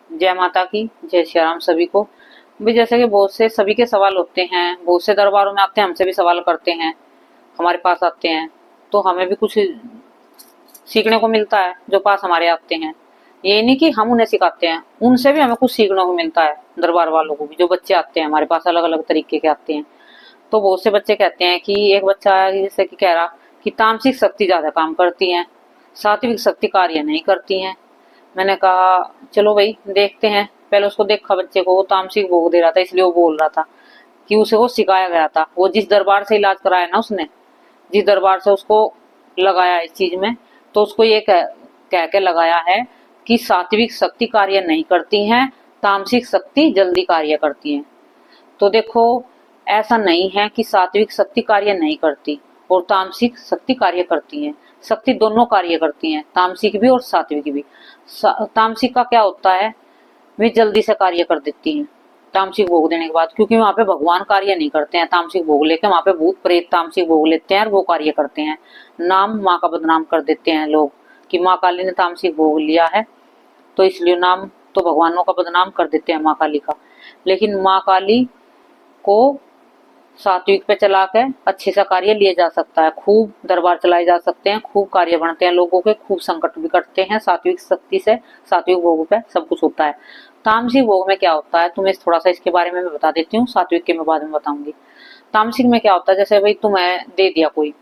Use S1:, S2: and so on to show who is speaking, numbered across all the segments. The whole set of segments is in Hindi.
S1: जय माता की, जय श्री राम सभी को। भी जैसे कि बहुत से सभी के सवाल होते हैं, बहुत से दरबारों में आते हैं, हमसे भी सवाल करते हैं, हमारे पास आते हैं, तो हमें भी कुछ सीखने को मिलता है जो पास हमारे आते हैं। ये नहीं कि हम उन्हें सिखाते हैं, उनसे भी हमें कुछ सीखने को मिलता है। दरबार वालों को भी, जो बच्चे आते हैं हमारे पास अलग अलग तरीके के आते हैं। तो बहुत से बच्चे कहते हैं कि एक बच्चा जैसे कि कह रहा कि तामसिक शक्ति ज्यादा काम करती है, सात्विक शक्ति कार्य नहीं करती है। मैंने कहा चलो भाई देखते हैं। पहले उसको देखा बच्चे को, वो तामसिक भोग दे रहा था, इसलिए वो बोल रहा था कि उसे वो सिखाया गया था। वो जिस दरबार से इलाज कराया ना उसने, जिस दरबार से उसको लगाया इस चीज में, तो उसको ये कह के लगाया है कि सात्विक शक्ति कार्य नहीं करती है, तामसिक शक्ति जल्दी कार्य करती है। तो देखो, ऐसा नहीं है कि सात्विक शक्ति कार्य नहीं करती और तामसिक शक्ति कार्य करती है। शक्ति दोनों कार्य करती हैं, तामसिक भी और सात्विक भी। तामसिक का क्या होता है, वे जल्दी से कार्य कर देती हैं तामसिक भोग देने के बाद, क्योंकि वहां पे भगवान कार्य नहीं करते हैं तामसिक भोग लेके। वहां पे भूत प्रेत तामसिक भोग लेते हैं और वो कार्य करते हैं। नाम माँ का बदनाम कर देते हैं लोग कि माँ काली ने तामसिक भोग लिया है, तो इसलिए नाम तो भगवानों का बदनाम कर देते हैं माँ काली का। लेकिन माँ काली को सात्विक पे चला के अच्छे से कार्य लिए जा सकता है, खूब दरबार चलाए जा सकते हैं, खूब कार्य बनते हैं लोगों के, खूब संकट भी कटते हैं सात्विक शक्ति से। सात्विक भोग पे सब कुछ होता है। तामसिक भोग में क्या होता है, तुम्हें थोड़ा सा इसके बारे में मैं बता देती हूँ, सात्विक के मैं बाद में बताऊंगी। तामसिक में क्या होता है, जैसे भाई तुम्हें दे दिया कोई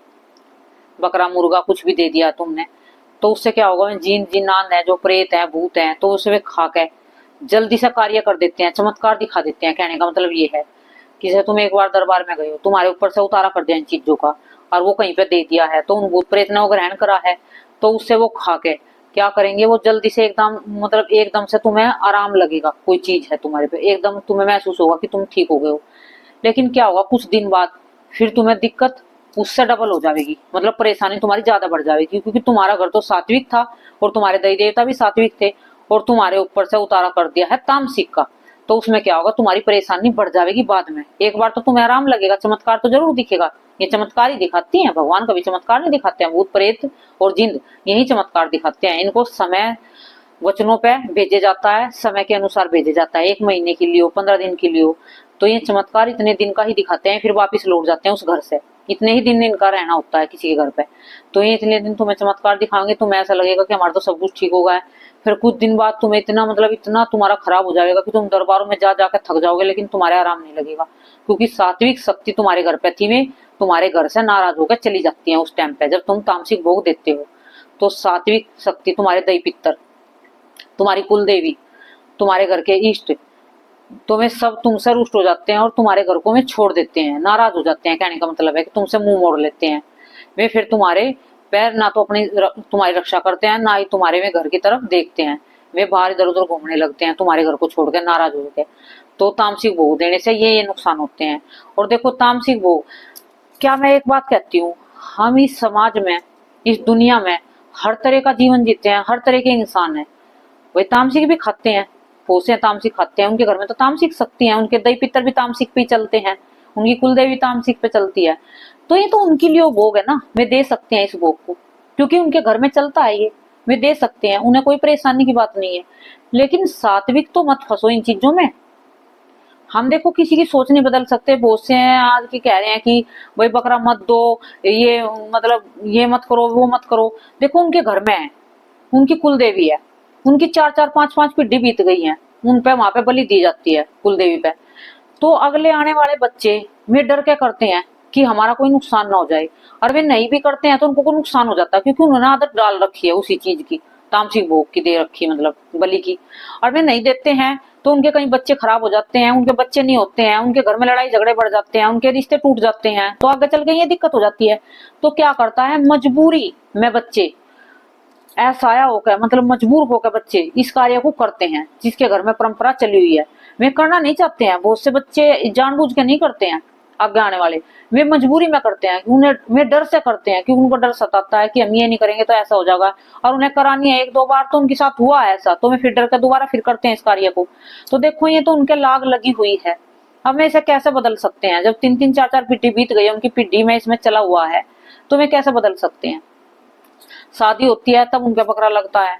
S1: बकरा मुर्गा कुछ भी दे दिया तुमने, तो उससे क्या होगा, जिन जिन्नान है, जो प्रेत है, भूत है, तो उसे वे खा के जल्दी से कार्य कर देते हैं, चमत्कार दिखा देते हैं। कहने का मतलब ये है कि जैसे तुम एक बार दरबार में गए हो, तुम्हारे ऊपर से उतारा कर दिया इन चीजों का, और वो कहीं पे दे दिया है, तो उन भूत प्रेत ने वो ग्रहण करा है, तो उससे वो खा के क्या करेंगे, वो जल्दी से एकदम मतलब एकदम से तुम्हें आराम लगेगा। कोई चीज है तुम्हारे पे, एकदम तुम्हें महसूस होगा कि तुम ठीक हो गए हो। लेकिन क्या होगा, कुछ दिन बाद फिर तुम्हें दिक्कत उससे डबल हो जाएगी, मतलब परेशानी तुम्हारी ज्यादा बढ़ जाएगी, क्योंकि तुम्हारा घर तो सात्विक था और तुम्हारे देवी देवता भी सात्विक थे, और तुम्हारे ऊपर से उतारा कर दिया है तामसिक का। तो उसमें क्या होगा, तुम्हारी परेशानी बढ़ जाएगी बाद में। एक बार तो तुम्हें आराम लगेगा, चमत्कार तो जरूर दिखेगा। ये चमत्कार ही दिखाती हैं, भगवान कभी चमत्कार नहीं दिखाते हैं। भूत प्रेत और जिंद यही चमत्कार दिखाते हैं। इनको समय वचनों पे भेजे जाता है, समय के अनुसार भेजे जाता है, 1 महीने के लिए हो, 15 दिन के लिए हो। तो ये चमत्कार इतने दिन का ही दिखाते हैं, फिर वापिस लौट जाते हैं उस घर से। इतने ही दिन इनका रहना होता है किसी के घर पे। तो ये इतने दिन तुम्हें चमत्कार दिखाएंगे, तुम्हें ऐसा लगेगा कि हमारा तो सब कुछ ठीक होगा है। फिर कुछ दिन बाद तुम्हें इतना मतलब इतना तुम्हारा खराब हो जाएगा कि तुम दरबारों में जा जाकर थक जाओगे, लेकिन तुम्हारे आराम नहीं लगेगा, क्योंकि सात्विक शक्ति तुम्हारे घर पे थी, वे तुम्हारे घर से नाराज होकर चली जाती है उस टाइम पे जब तुम तामसिक भोग देते हो। तो सात्विक शक्ति तुम्हारे दई पितर, तुम्हारी कुल देवी, तुम्हारे घर के इष्ट, तुम्हें सब तुमसे रुष्ट हो जाते हैं और तुम्हारे घर को में छोड़ देते हैं, नाराज हो जाते हैं। कहने का मतलब है कि तुमसे मुंह मोड़ लेते हैं। वे फिर तुम्हारे पैर ना तो अपनी तुम्हारी रक्षा करते हैं, ना ही तुम्हारे में घर की तरफ देखते हैं। वे बाहर इधर उधर घूमने लगते हैं तुम्हारे घर को छोड़कर, नाराज हो जाते हैं। तो तामसिक भोग देने से ये नुकसान होते हैं। और देखो तामसिक भोग, क्या मैं एक बात कहती हूँ, हम इस समाज में, इस दुनिया में हर तरह का जीवन जीते हैं, हर तरह के इंसान है। वही तामसिक भी खाते हैं, बहुत से तामसिक खाते हैं, उनके घर में तो तामसिक शक्ति है, उनके दई पितर भी तामसिक पे चलते हैं, उनकी कुल देवी तामसिक पे चलती है। तो ये तो उनके लिए भोग है ना, वे दे सकते हैं इस भोग को, क्योंकि उनके घर में चलता है ये, वे दे सकते हैं, उन्हें कोई परेशानी की बात नहीं है। लेकिन सात्विक तो मत फंसो इन चीजों में। हम देखो किसी की सोच नहीं बदल सकते। बहुत से हैं आज की कह रहे हैं कि भाई बकरा मत दो, ये मतलब ये मत करो, वो मत करो। देखो उनके घर में है, उनकी कुल देवी है, उनकी 4-4 5-5 पीढ़ी बीत गई है, उन पे वहां पे बलि दी जाती है कुल देवी पे। तो अगले आने वाले बच्चे वे डर के करते हैं कि हमारा कोई नुकसान ना हो जाए, और वे नहीं भी करते हैं तो उनको कोई नुकसान हो जाता है, क्योंकि उन्होंने आदत डाल रखी है उसी चीज की, तामसिक भोग की दे रखी, मतलब बलि की। और वे नहीं देते हैं तो उनके कई बच्चे खराब हो जाते हैं, उनके बच्चे नहीं होते हैं, उनके घर में लड़ाई झगड़े बढ़ जाते हैं, उनके रिश्ते टूट जाते हैं, तो आगे चल के ये दिक्कत हो जाती है। तो क्या करता है, मजबूरी में बच्चे ऐसा होकर, मतलब मजबूर होकर बच्चे इस कार्य को करते हैं, जिसके घर में परंपरा चली हुई है। वे करना नहीं चाहते हैं, बहुत से बच्चे जानबूझ के नहीं करते हैं, आगे आने वाले वे मजबूरी में करते हैं, उन्हें वे डर से करते हैं, क्योंकि उनको डर सताता है कि हम ये नहीं करेंगे तो ऐसा हो जाएगा, और उन्हें करानी है। 1-2 बार तो उनके साथ हुआ है ऐसा, तो वे फिर डर कर दोबारा फिर करते हैं इस कार्य को। तो देखो ये तो उनके लाग लगी हुई है, हमें इसे कैसे बदल सकते हैं? जब 3-3 4-4 पीढ़ी बीत गई, उनकी पीढ़ी में इसमें चला हुआ है, तो वे कैसे बदल सकते हैं? शादी होती है तब उनका बकरा लगता है,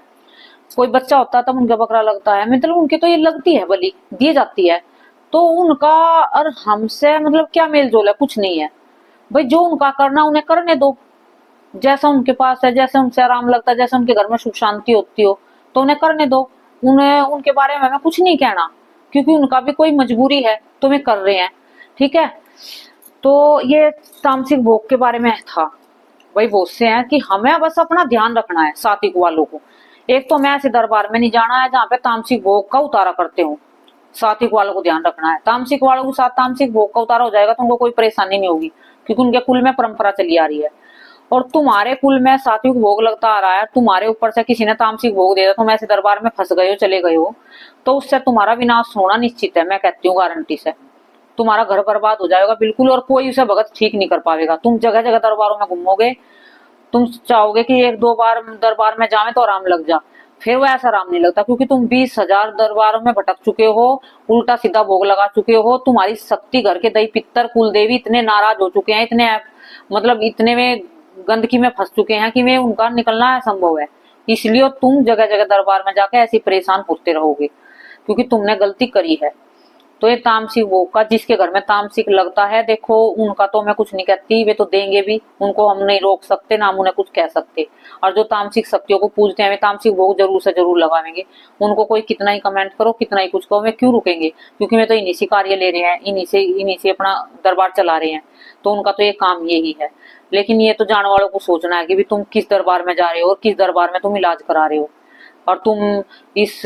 S1: कोई बच्चा होता है तब उनका बकरा लगता है, मतलब उनकी तो ये लगती है, बलि दी जाती है। तो उनका और हमसे मतलब क्या मेल जोल है, कुछ नहीं है भाई। जो उनका करना उन्हें करने दो, जैसा उनके पास है, जैसे उनसे आराम लगता है, जैसे उनके घर में सुख शांति होती हो तो उन्हें करने दो। उन्हें उनके बारे में हमें कुछ नहीं कहना, क्योंकि उनका भी कोई मजबूरी है तो वे कर रहे हैं, ठीक है। तो ये तामसिक भोग के बारे में था। वही बोलते हैं कि हमें बस अपना ध्यान रखना है सात्विक वालों को। एक तो मैं ऐसे दरबार में नहीं जाना है जहाँ पे तामसिक भोग का उतारा करते हो। सात्विक वालों को ध्यान रखना है, तामसिक वालों के साथ तामसिक भोग का उतारा हो जाएगा तो उनको कोई परेशानी नहीं होगी, क्योंकि उनके कुल में परंपरा चली आ रही है। और तुम्हारे कुल में सात्विक भोग लगता आ रहा है, तुम्हारे ऊपर से किसी ने तामसिक भोग दे दिया, तुम ऐसे दरबार में फंस गए हो, चले गए हो, तो उससे तुम्हारा विनाश होना निश्चित है। मैं कहती हूँ गारंटी से तुम्हारा घर बर्बाद हो जाएगा बिल्कुल, और कोई उसे भगत ठीक नहीं कर पाएगा। तुम जगह जगह दरबारों में घूमोगे, तुम चाहोगे कि एक दो बार दरबार में जावे तो आराम लग जा, फिर वो ऐसा आराम नहीं लगता, क्योंकि तुम 20,000 दरबारों में भटक चुके हो, उल्टा सीधा भोग लगा चुके हो। तुम्हारी शक्ति, घर के दही पित्तर कुल देवी इतने नाराज हो चुके हैं, इतने मतलब इतने में गंदगी में फंस चुके हैं कि वे उनका निकलना असंभव है। इसलिए तुम जगह जगह दरबार में जाके ऐसे परेशान होते रहोगे, क्योंकि तुमने गलती करी है। तो ये तामसिक भोग का, जिसके घर में तामसिक लगता है, देखो उनका तो मैं कुछ नहीं कहती, वे तो देंगे भी, उनको हम नहीं रोक सकते, ना हम उन्हें कुछ कह सकते। और जो तामसिक शक्तियों को पूजते हैं वे तामसिक भोग जरूर से जरूर लगाएंगे। उनको कोई कितना ही कमेंट करो, कितना ही कुछ कहो, वे क्यों रुकेंगे, क्योंकि वे तो इन्हीं से कार्य ले रहे हैं, इन्हीं से अपना दरबार चला रहे हैं, तो उनका तो ये काम यही है। लेकिन ये तो जानने वालों को सोचना है कि भी तुम किस दरबार में जा रहे हो और किस दरबार में तुम इलाज करा रहे हो, और तुम इस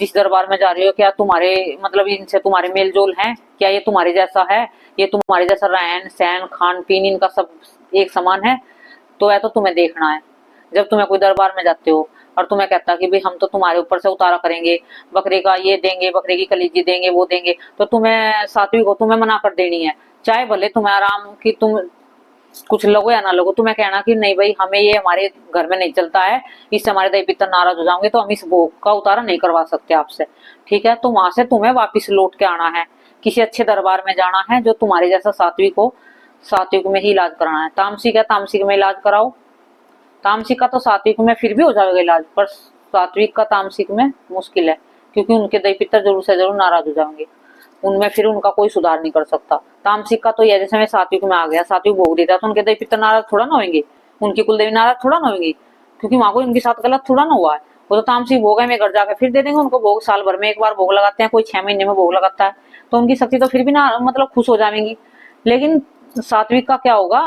S1: जिस दरबार में जा रहे हो क्या तुम्हारे मतलब इनसे तुम्हारे मेल जोल हैं, क्या ये तुम्हारे जैसा है, ये तुम्हारे जैसा रहन सहन खान पीन इनका सब एक समान है। तो है तो तुम्हें देखना है, जब तुम्हें कोई दरबार में जाते हो और तुम्हें कहता कि भाई हम तो तुम्हारे ऊपर से उतारा करेंगे, बकरे का ये देंगे, बकरे की कलीजी देंगे, वो देंगे, तो तुम्हें सात्विक को तुम्हें मना कर देनी है। चाहे भले तुम्हें आराम की तुम कुछ लगो या ना लगो, तुम्हें कहना कि नहीं भाई हमें ये हमारे घर में नहीं चलता है, इससे हमारे दही पितर नाराज हो जाओगे, तो हम इस भोग का उतारा नहीं करवा सकते आपसे, ठीक है। तो वहां से तुम्हें वापिस लौट के आना है, किसी अच्छे दरबार में जाना है जो तुम्हारे जैसा सात्विक हो, सात्विक में ही इलाज कराना है। तामसिक है, तामसिक में इलाज कराओ, तामसिक का तो सात्विक में फिर भी हो जाएगा इलाज, पर सात्विक का तामसिक में मुश्किल है, क्योंकि उनके दही पितर जरूर से जरूर नाराज हो जाएंगे, उनमें फिर उनका कोई सुधार नहीं कर सकता। तामसिक का तो यह जैसे मैं सात्विक में आ गया, सात्विक भोग देता तो उनके देवी पितर नाराज थोड़ा ना होंगे, उनकी कुल देवी नाराज थोड़ा ना होंगी, क्योंकि वहां कोई उनके साथ गलत थोड़ा ना हुआ है। वो तो तामसिक भोग है, मैं घर जाकर फिर दे देंगे उनको भोग, साल भर में एक बार भोग लगाते हैं, कोई 6 महीने में भोग लगाता है, तो उनकी शक्ति तो फिर भी ना मतलब खुश हो जाएंगी। लेकिन सात्विक का क्या होगा,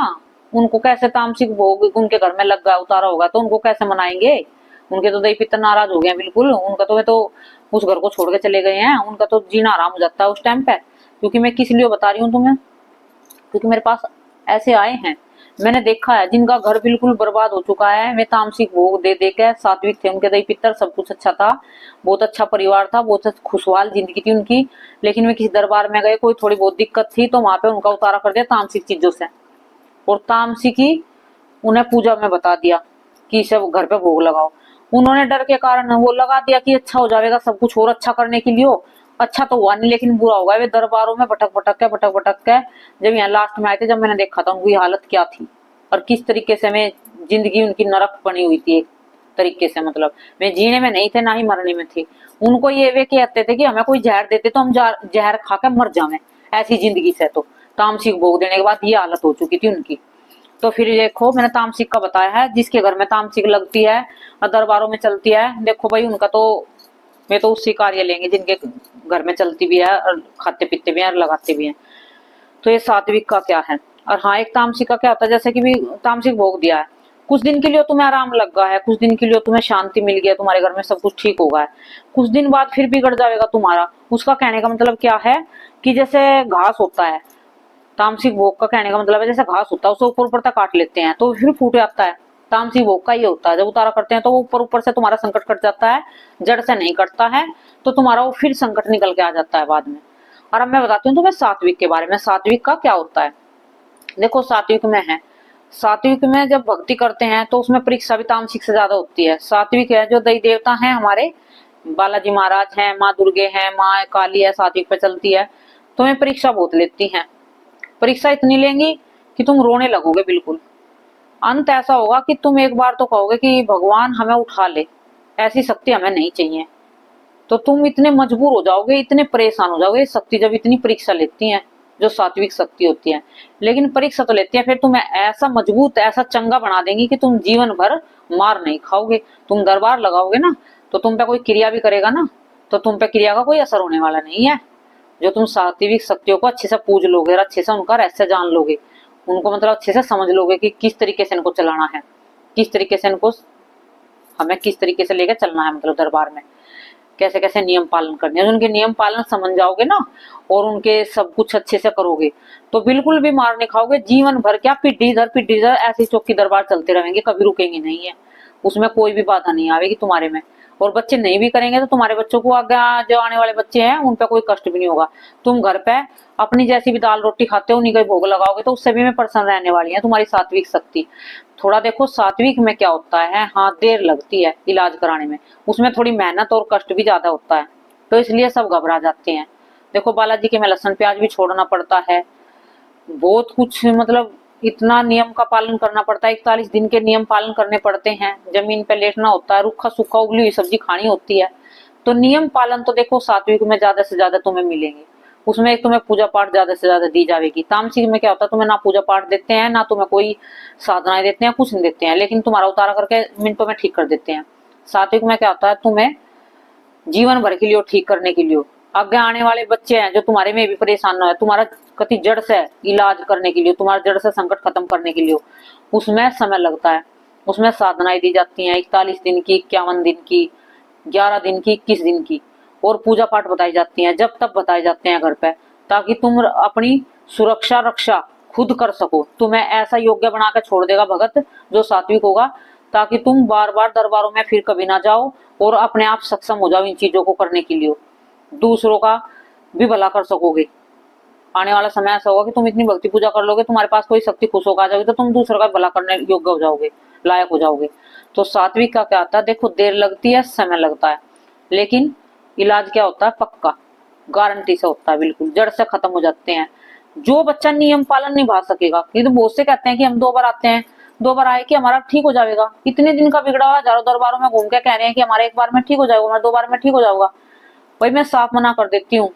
S1: उनको कैसे तामसिक भोग उनके घर में लग गया उतारा होगा तो उनको कैसे मनाएंगे, उनके तो दही पितर नाराज हो गए बिल्कुल, उनका तो वे तो उस घर को छोड़ के चले गए हैं, उनका तो जीना आराम हो जाता है उस टाइम पे। क्योंकि मैं किस लिए बता रही हूँ तुम्हें, क्योंकि मेरे पास ऐसे आए हैं, मैंने देखा है जिनका घर बिल्कुल बर्बाद हो चुका है, वे तामसिक भोग दे दे के सात्विक थे, उनके दही पितर सब कुछ अच्छा था, बहुत अच्छा परिवार था, बहुत खुशहाल जिंदगी थी उनकी, लेकिन वे किसी दरबार में गए, कोई थोड़ी बहुत दिक्कत थी तो वहां पे उनका उतारा कर दिया तामसिक चीजों से, और तामसिक ही उन्हें पूजा में बता दिया कि इसे घर पे भोग लगाओ। उन्होंने डर के कारण वो लगा दिया कि अच्छा हो जाएगा सब कुछ, और अच्छा करने के लिए हो, अच्छा तो हुआ नहीं लेकिन बुरा होगा। वे दरबारों में भटक भटक के जब यहाँ लास्ट में आए थे, जब मैंने देखा था उनकी हालत क्या थी और किस तरीके से मैं जिंदगी उनकी नरक बनी हुई थी एक तरीके से, मतलब वे जीने में नहीं थे ना ही मरने में थे। उनको ये वे कहते थे कि हमें कोई जहर देते तो हम जहर खा के मर जावे, ऐसी जिंदगी से तो तामसिक भोग देने के बाद ये हालत हो चुकी थी उनकी। तो फिर देखो मैंने तामसिक का बताया है, जिसके घर में तामसिक लगती है और दरबारों में चलती है, देखो भाई उनका तो वे तो उससे कार्य लेंगे जिनके घर में चलती भी है और खाते पीते भी हैं और लगाते भी हैं। तो ये सात्विक का क्या है। और हाँ, एक तामसिक का क्या होता है, जैसे कि भी तामसिक भोग दिया है, कुछ दिन के लिए तुम्हें आराम लग गया है, कुछ दिन के लिए तुम्हें शांति मिल गया, तुम्हारे घर में सब कुछ ठीक होगा है, कुछ दिन बाद फिर बिगड़ जाएगा तुम्हारा। उसका कहने का मतलब क्या है कि जैसे घास होता है, तामसिक भोग का कहने का मतलब है जैसे घास होता है उसे ऊपर ऊपर तक काट लेते हैं तो फिर फूट जाता है, तामसिक भोग का ये होता है, जब उतारा करते हैं तो वो ऊपर ऊपर से तुम्हारा संकट कट जाता है, जड़ से नहीं कटता है, तो तुम्हारा वो फिर संकट निकल के आ जाता है बाद में। और अब मैं बताती हूँ तुम्हें सात्विक के बारे में, सात्विक का क्या होता है। देखो सात्विक में है, सात्विक में जब भक्ति करते हैं तो उसमें परीक्षा भी तामसिक से ज्यादा होती है। सात्विक है जो देवी देवता है हमारे, बालाजी महाराज हैं, माँ दुर्गे हैं, माँ काली है, सात्विक पे चलती है, तुम्हें परीक्षा बहुत लेती है, परीक्षा इतनी लेंगी कि तुम रोने लगोगे बिल्कुल। अंत ऐसा होगा कि तुम एक बार तो कहोगे कि भगवान हमें उठा ले, ऐसी शक्ति हमें नहीं चाहिए। तो तुम इतने मजबूर हो जाओगे, इतने परेशान हो जाओगे। शक्ति जब इतनी परीक्षा लेती है, जो सात्विक शक्ति होती है, लेकिन परीक्षा तो लेती है, फिर तुम्हें ऐसा मजबूत, ऐसा चंगा बना देंगी कि तुम जीवन भर मार नहीं खाओगे। तुम दरबार लगाओगे ना, तो तुम पे कोई क्रिया भी करेगा ना, तो तुम पे क्रिया का कोई असर होने वाला नहीं है। जो तुम सात्विक शक्तियों को अच्छे से पूज लोगे और अच्छे से उनका रहस्य जान लोगे, उनको मतलब अच्छे से समझ लोगे कि किस तरीके से इनको चलाना है, किस तरीके से इनको, हमें किस तरीके से लेकर चलना है, मतलब दरबार में कैसे कैसे नियम पालन करने हैं। उनके नियम पालन समझ जाओगे ना, और उनके सब कुछ अच्छे से करोगे, तो बिल्कुल भी मार नहीं खाओगे। जीवन भर क्या, पीढ़ी दर पीढ़ी दर ऐसे चौकी दरबार चलते रहेंगे, कभी रुकेंगे नहीं है। उसमें कोई भी बाधा नहीं आएगी तुम्हारे में। और बच्चे नहीं भी करेंगे तो तुम्हारे बच्चों को आगे जो आने वाले बच्चे हैं उन पे कोई कष्ट भी नहीं होगा। तुम घर पे अपनी जैसी भी दाल रोटी खाते हो, उन्हीं का भोग लगाओगे, तो उससे भी मैं प्रसन्न रहने वाली है। तुम्हारी सात्विक शक्ति थोड़ा देखो, सात्विक में क्या होता है, हाँ देर लगती है इलाज कराने में, उसमें थोड़ी मेहनत और कष्ट भी ज्यादा होता है, तो इसलिए सब घबरा जाते हैं। देखो बालाजी के में लहसुन प्याज भी छोड़ना पड़ता है, बहुत कुछ, मतलब इतना नियम का पालन करना पड़ता है। 41 दिन के नियम पालन करने पड़ते हैं। जमीन पे लेटना होता है, रूखा सूखा उबली हुई सब्जी खानी होती है। तो नियम पालन तो देखो सात्विक में ज्यादा से ज्यादा तुम्हें मिलेंगे। उसमें एक तुम्हें पूजा पाठ ज्यादा से ज्यादा दी जाएगी। तामसिक में क्या होता है, तुम्हें ना पूजा पाठ देते हैं, ना तुम्हें कोई साधनाएं देते हैं, कुछ नहीं देते हैं, लेकिन तुम्हारा उतारा करके मिनटों में ठीक कर देते हैं। सात्विक में क्या होता है, तुम्हें जीवन भर के लिए ठीक करने के लिए, आगे आने वाले बच्चे हैं जो तुम्हारे में भी परेशान ना है, तुम्हारा कति जड़ से इलाज करने के लिए, तुम्हारा जड़ से संकट खत्म करने के लिए, उसमें समय लगता है। उसमें साधनाएं दी जाती हैं 41 दिन की, 51 दिन की, 11 दिन की, 21 दिन की, और पूजा पाठ बताई जाती हैं, जब तक बताए जाते हैं घर पे, ताकि तुम अपनी सुरक्षा रक्षा खुद कर सको। तुम्हें ऐसा योग्य बना कर छोड़ देगा भगत जो सात्विक होगा, ताकि तुम बार बार दरबारों में फिर कभी ना जाओ, और अपने आप सक्षम हो जाओ इन चीजों को करने के लिए। दूसरों का भी भला कर सकोगे। आने वाला समय ऐसा होगा कि तुम इतनी भक्ति पूजा कर लोगे, तुम्हारे पास कोई शक्ति खुश होकर आ जाएगी, तो तुम दूसरों का भला करने योग्य हो जाओगे, लायक हो जाओगे। तो सात्विक का क्या आता है, देखो देर लगती है, समय लगता है, लेकिन इलाज क्या होता है, पक्का गारंटी से होता है, बिल्कुल जड़ से खत्म हो जाते हैं। जो बच्चा नियम पालन निभा सकेगा, ये तो बहुत से कहते हैं कि हम 2 बार आते हैं, 2 बार आए कि हमारा ठीक हो जाएगा। इतने दिन का बिगड़ा हुआ हजारों दरबारों में घूम के कह रहे हैं कि हमारे 1 बार में ठीक हो जाएगा, हमारे 2 बार में ठीक हो जाएगा। भाई मैं साफ मना कर देती हूँ,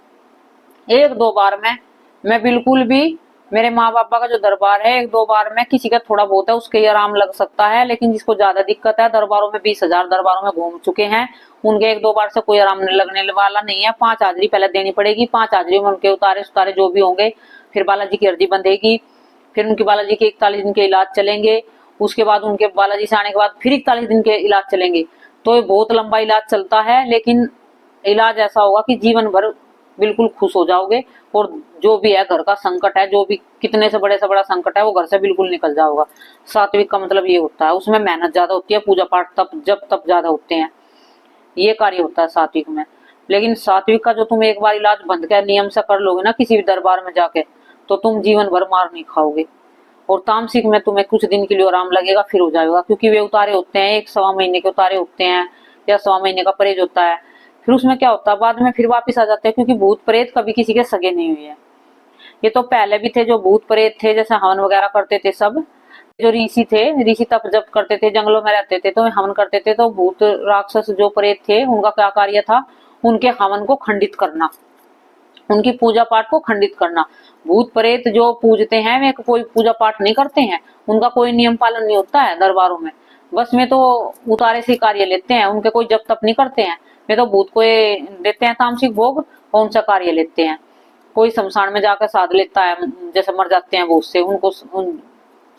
S1: 1-2 बार में मैं बिल्कुल भी, मेरे माँ बापा का जो दरबार है 1-2 बार में किसी का थोड़ा बहुत है उसके ही आराम लग सकता है, लेकिन जिसको ज्यादा दिक्कत है, दरबारों में 20,000 दरबारों में घूम चुके हैं, उनके 1-2 बार से कोई आराम लगने वाला नहीं है। 5 हाजरी पहले देनी पड़ेगी, 5 हाजरी में उनके उतारे जो भी होंगे, फिर बालाजी की अर्जी बंधेगी, फिर उनकी बालाजी के 41 दिन के इलाज चलेंगे, उसके बाद उनके बालाजी से आने के बाद फिर 41 दिन के इलाज चलेंगे। तो ये बहुत लंबा इलाज चलता है, लेकिन इलाज ऐसा होगा कि जीवन भर बिल्कुल खुश हो जाओगे, और जो भी है घर का संकट है, जो भी कितने से बड़ा संकट है, वो घर से बिल्कुल निकल जाओगा। सात्विक का मतलब ये होता है, उसमें मेहनत ज्यादा होती है, पूजा पाठ जब तब ज्यादा होते हैं, ये कार्य होता है सात्विक में। लेकिन सात्विक का जो तुम एक बार इलाज बंद कर नियम से कर लोगे ना किसी भी दरबार में जाके, तो तुम जीवन भर मार नहीं खाओगे। और तामसिक में तुम्हें कुछ दिन के लिए आराम लगेगा, फिर हो जाएगा, क्योंकि वे उतारे होते हैं 1-1.25 महीने के उतारे होते हैं, या 1.25 महीने का परहेज होता है। फिर उसमें क्या होता है, बाद में फिर वापिस आ जाते हैं, क्योंकि भूत प्रेत कभी किसी के सगे नहीं हुए हैं। ये तो पहले भी थे जो भूत प्रेत थे, जैसे हवन वगैरह करते थे सब, जो ऋषि थे, ऋषि तप जप करते थे, जंगलों में रहते थे, तो हवन करते थे, तो भूत राक्षस जो प्रेत थे उनका क्या कार्य था, उनके हवन को खंडित करना, उनकी पूजा पाठ को खंडित करना। भूत प्रेत जो पूजते हैं वे कोई पूजा पाठ नहीं करते हैं, उनका कोई नियम पालन नहीं होता है दरबारों में, बस में तो उतारे से कार्य लेते हैं, उनके कोई जप तप नहीं करते हैं। वे तो भूत को देते हैं तामसिक भोग और उनसे कार्य लेते हैं। कोई शमशान में जाकर साध लेता है, जैसे मर जाते हैं भूत से, उनको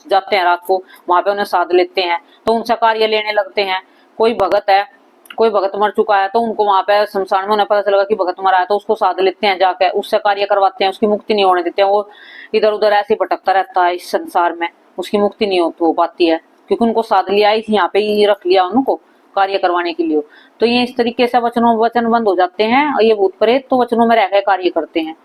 S1: जाते हैं रात को, वहां पे उन्हें साध लेते हैं, तो उनसे कार्य लेने लगते हैं। कोई भगत है, कोई भगत मर चुका है, तो उनको वहां पे शमशान में उन्हें पता चलेगा कि भगत मरा है, तो उसको साध लेते हैं, जाकर उससे कार्य करवाते हैं, उसकी मुक्ति नहीं होने देते हैं। वो इधर उधर ऐसे भटकता रहता है इस संसार में, उसकी मुक्ति नहीं हो पाती है, क्योंकि उनको साध लिया, इस यहाँ पे ही रख लिया उनको कार्य करवाने के लिए। तो ये इस तरीके से वचन बंद हो जाते हैं, और ये भूत प्रेत तो वचनों में रहकर कार्य करते हैं।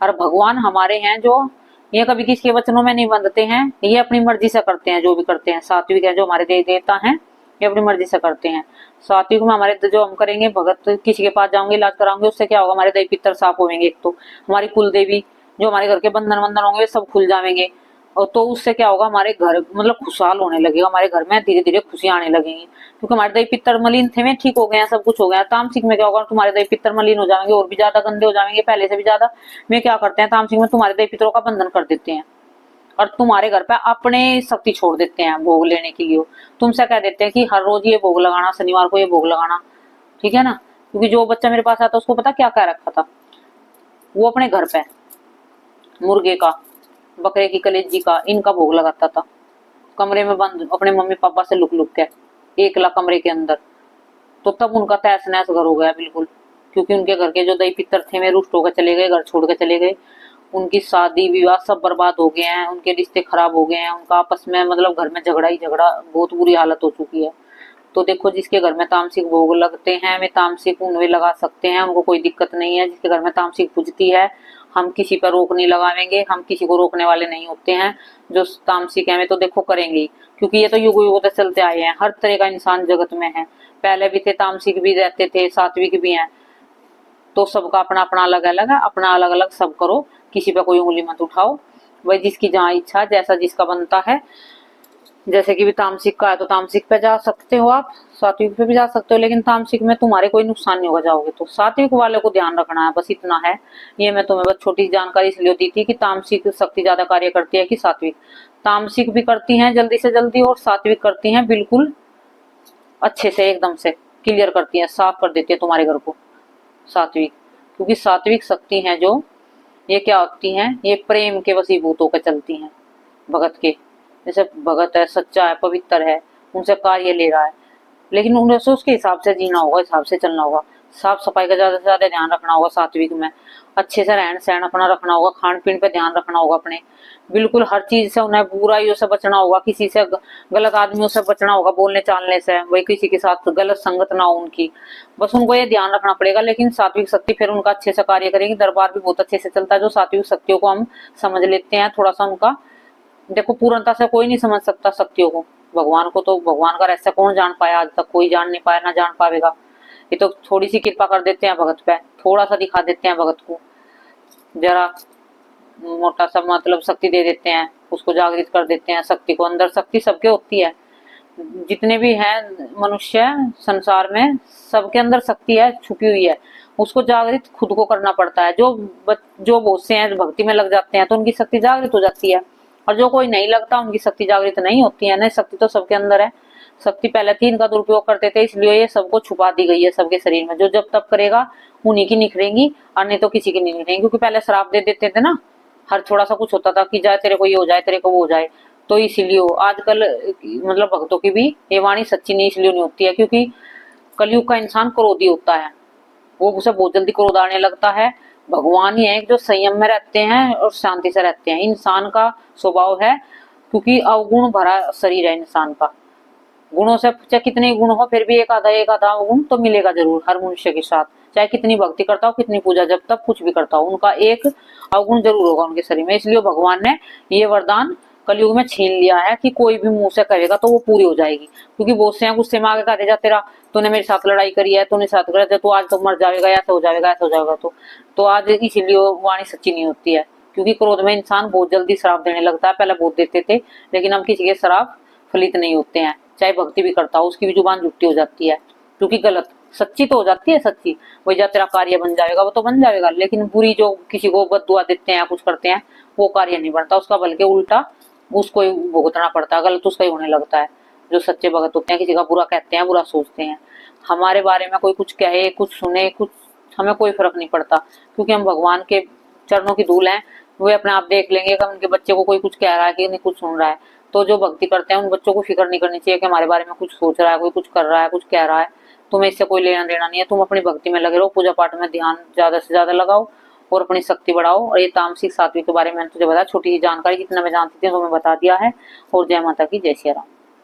S1: और भगवान हमारे हैं जो ये कभी किसी के वचनों में नहीं बंधते हैं, ये अपनी मर्जी से करते हैं जो भी करते हैं। सात्विक है जो हमारे देवता हैं, ये अपनी मर्जी से करते हैं। सात्विक में हमारे जो हम करेंगे, भगत किसी के पास जाओगे, इलाज कराओगे, उससे क्या होगा, हमारे देवी पितर साफ होंगे, एक तो हमारी कुल देवी जो हमारे घर के बंधन होंगे सब खुल जाएंगे, और तो उससे क्या होगा, हमारे घर मतलब खुशहाल होने लगेगा, हमारे घर में धीरे धीरे खुशियां आने लगेंगी, क्योंकि हमारे दही पित्तर मलिन थे वे ठीक हो गए हैं, सब कुछ हो गया। तामसिक में क्या होगा, तुम्हारे दही पित्तर मलिन हो जाएंगे और भी ज्यादा गंदे हो जाएंगे पहले से भी ज्यादा। वे क्या करते हैं, तामसिक में तुम्हारे दही पित्रों का बंधन कर देते हैं और तुम्हारे घर पे अपने शक्ति छोड़ देते हैं भोग लेने के लिए। तुमसे कह देते हैं कि हर रोज ये भोग लगाना, शनिवार को ये भोग लगाना, ठीक है ना। क्योंकि जो बच्चा मेरे पास आता उसको पता क्या कह रखा था, वो अपने घर पे मुर्गे का, बकरे की कलेजी का, इनका भोग लगाता था, कमरे में बंद अपने मम्मी पापा से लुक लुक के, एकला कमरे के अंदर। तो तब उनका तहस नहस घर हो गया बिल्कुल, क्योंकि उनके घर के जो दही पित्तर थे वे रुष्ट होकर चले गए, घर छोड़ कर चले गए, उनकी शादी विवाह सब बर्बाद हो गए हैं, उनके रिश्ते खराब हो गए हैं, उनका आपस में मतलब घर में झगड़ा ही झगड़ा, बहुत बुरी हालत हो चुकी है। तो देखो, जिसके घर में तामसिक भोग लगते हैं वे तामसिक उनमें लगा सकते हैं, उनको कोई दिक्कत नहीं है। जिसके घर में तामसिक पूजती है, हम किसी पर रोक नहीं लगावेंगे, हम किसी को रोकने वाले नहीं होते हैं। जो तामसिक है वे तो देखो करेंगे, क्योंकि ये तो युग युगों से चलते आए हैं, हर तरह का इंसान जगत में है, पहले भी थे तामसिक भी रहते थे, सात्विक भी हैं। तो सबका अपना अपना अलग अलग है, अपना अलग अलग सब करो, किसी पे कोई उंगली मत उठाओ। वही जिसकी जहाँ इच्छा, जैसा जिसका बनता है। जैसे कि भी तामसिक का है तो तामसिक पे जा सकते हो आप, सात्विक पे भी जा सकते हो, लेकिन तामसिक में तुम्हारे कोई नुकसान नहीं होगा जाओगे तो। सात्विक वाले को ध्यान रखना है, बस इतना है। ये मैं तुम्हें बस छोटी जानकारी इसलिए दी थी कि तामसिक शक्ति ज्यादा कार्य करती है कि सात्विक। तामसिक भी करती हैं जल्दी से जल्दी, और सात्विक करती हैं बिल्कुल अच्छे से, एकदम से क्लियर करती है, साफ कर देती है तुम्हारे घर को सात्विक। क्योंकि सात्विक शक्ति है जो, ये क्या होती हैं, ये प्रेम के वशीभूत होकर चलती हैं भगत के। जैसे भगत है, सच्चा है, पवित्र है, उनसे कार्य ले रहा है, लेकिन उन्हें उसके हिसाब से जीना होगा, हिसाब से चलना होगा, साफ सफाई का ज्यादा से ज्यादा ध्यान रखना होगा सात्विक में, अच्छे से रहन सहन अपना रखना होगा, खान पीन पे ध्यान रखना होगा अपने, बिल्कुल हर चीज से उन्हें बुराइयों से बचना होगा, किसी से गलत आदमियों से बचना होगा, बोलने चालने से, वही किसी के साथ गलत संगत ना हो उनकी, बस उनको ये ध्यान रखना पड़ेगा। लेकिन सात्विक शक्ति फिर उनका अच्छे से कार्य करेगी, दरबार भी बहुत अच्छे से चलता है। जो सात्विक शक्तियों को हम समझ लेते हैं थोड़ा सा, उनका देखो पूर्णता से कोई नहीं समझ सकता शक्तियों को, भगवान को तो, भगवान का रहस्य कौन जान पाया, आज तक कोई जान नहीं पाया, ना जान पाएगा। ये तो थोड़ी सी कृपा कर देते हैं भगत पे, थोड़ा सा दिखा देते हैं भगत को, जरा मोटा सा मतलब शक्ति दे देते हैं, उसको जागृत कर देते हैं शक्ति को। अंदर शक्ति सबके होती है, जितने भी हैं मनुष्य संसार में, सबके अंदर शक्ति है, छुपी हुई है, उसको जागृत खुद को करना पड़ता है। जो बहुत से हैं भक्ति में लग जाते हैं तो उनकी शक्ति जागृत हो जाती है, और जो कोई नहीं लगता उनकी शक्ति जागृत नहीं होती है। ना, शक्ति तो सबके अंदर है, शक्ति पहले थी, इनका दुरुपयोग करते थे, इसलिए ये सबको छुपा दी गई है सबके शरीर में। जो जब तब करेगा उन्हीं की निखरेंगी, और नहीं तो किसी की नहीं निखरेंगी। क्योंकि पहले श्राप दे देते थे ना, हर थोड़ा सा कुछ होता था कि जाए तेरे को ये हो जाए, तेरे को वो हो जाए, तो इसीलिए आजकल मतलब भक्तों की भी ये वाणी सच्ची नहीं इसलिए नहीं होती है, क्योंकि कलयुग का इंसान क्रोधी होता है, वो उसे बहुत जल्दी क्रोध आने लगता है। भगवान ही है जो संयम में रहते हैं और शांति से रहते हैं, इंसान का स्वभाव है, क्योंकि अवगुण भरा शरीर है इंसान का। गुणों से चाहे कितने गुण हो, फिर भी एक आधा गुण तो मिलेगा जरूर हर मनुष्य के साथ, चाहे कितनी भक्ति करता हो, कितनी पूजा जब तक कुछ भी करता हो, उनका एक अवगुण जरूर होगा उनके शरीर में। इसलिए भगवान ने ये वरदान कलयुग में छीन लिया है कि कोई भी मुंह से करेगा तो वो पूरी हो जाएगी। क्योंकि बहुत से गुस्से में आगे कहते जाते रहा, तूने मेरे साथ लड़ाई करी है, तूने साथ करा, तो आज तो मर जाएगा, ऐसा हो जाएगा, ऐसा हो जाएगा, तो आज इसीलिए वाणी सच्ची नहीं होती है। क्योंकि क्रोध में इंसान बहुत जल्दी श्राप देने लगता है, पहले बहुत देते थे, लेकिन हम किसी के श्राप फलित नहीं होते हैं। चाहे भक्ति भी करता हो, उसकी भी जुबान झूठी हो जाती है, क्योंकि गलत, सच्ची तो हो जाती है सच्ची, वही जा तेरा कार्य बन जाएगा, वो तो बन जाएगा, लेकिन बुरी जो किसी को बददुआ देते हैं, कुछ करते हैं, वो कार्य नहीं बनता उसका, बल्कि उल्टा उसको ही भुगतना पड़ता है, गलत उसका ही होने लगता है। जो सच्चे भगत होते हैं किसी का बुरा कहते हैं, बुरा सोचते हैं, हमारे बारे में कोई कुछ कहे, कुछ सुने, कुछ हमें कोई फर्क नहीं पड़ता, क्योंकि हम भगवान के चरणों की धूल हैं। वे अपने आप देख लेंगे कि उनके बच्चे को कोई कुछ कह रहा है कि नहीं कुछ सुन रहा है। तो जो भक्ति करते हैं उन बच्चों को फिक्र नहीं करनी चाहिए कि हमारे बारे में कुछ सोच रहा है, कोई कुछ कर रहा है, कुछ कह रहा है, तुम्हें इससे कोई लेना देना नहीं है। तुम अपनी भक्ति में लगे रहो, पूजा पाठ में ध्यान ज्यादा से ज्यादा लगाओ और अपनी शक्ति बढ़ाओ। और ये तामसिक सात्विक के बारे में मैंने तुझे बताया, छोटी सी जानकारी जितना मैं जानती थी तो मैं बता दिया है। और जय माता की, जय श्री राम।